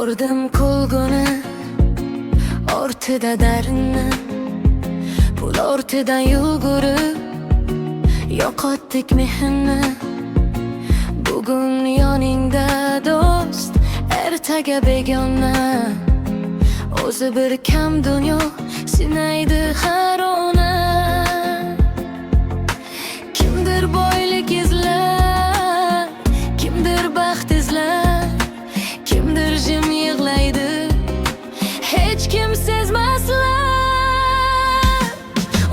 Ko'rdim kulguni ortida darinni, pul ortidan yugurib yo'qotdik mehnni. Bugun yoningda do'st, ertaga begona. O'zi bir kam dunyo sinaydi har ona. Kimdir boylik izlar, kimdir baxt izlar, kimdir jim yig'laydi, hech kim sezmaslar.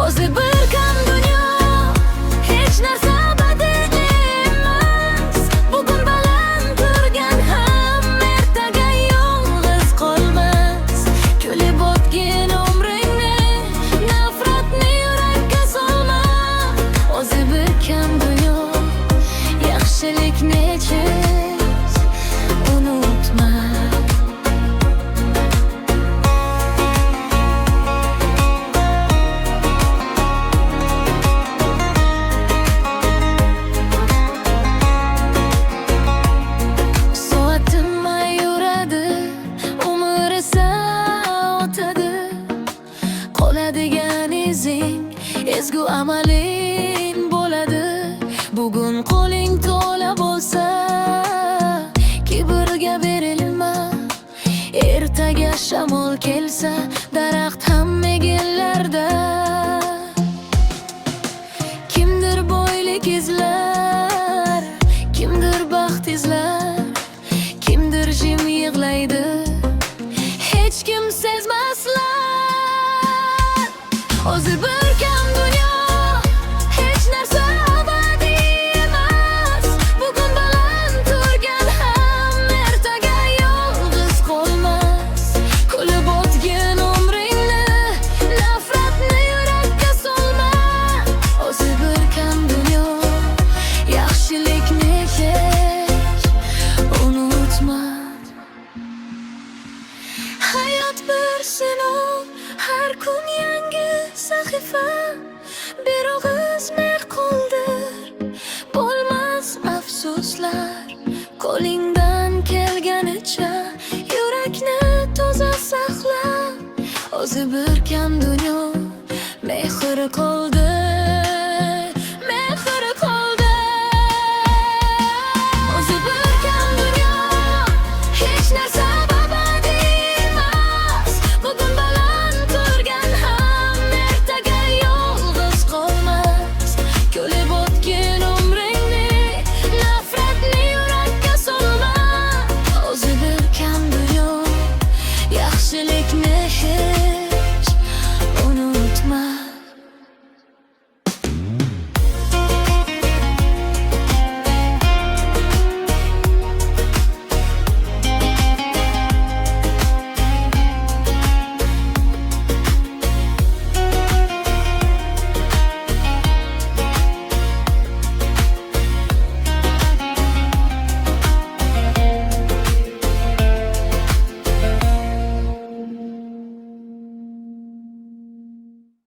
O'zi bir kam dunyo, hech narsa abadiy emas. Bugun baland turgan ham ertaga yolg'iz qolmas. Kulib o'tgin umringni, nafratni yurakka solma. O'zi bir kam dunyo, yaxshilikni chiz, unutma. Qoladigan izing, ezgu amaling bo'ladi. Bugun qo'ling to'la bo'lsa, kibrga berilma. Ertaga shamol kelsa, daraxt ham eginlarda. Kimdir boylik izlar, kimdir baxt izlar, kimdir jim yig'laydi, hech kim sezmaslar. O'zi bir kam dunyo, hech narsa abadiy emas. Bugun baland turgan ham ertaga yolg'iz qolmas. Kulib o'tgin umringni, nafratni yurakka solma. O'zi bir kam dunyo, yaxshilikni hech unutma. Hayot bir sinov, har kun yangi sahifa. Bir og'iz mehr qoldir, bo'lmas afsuslar. Qo'lingdan kelganicha yurakni toza saqla. O'zi bir kam dunyo, mehr qoldir.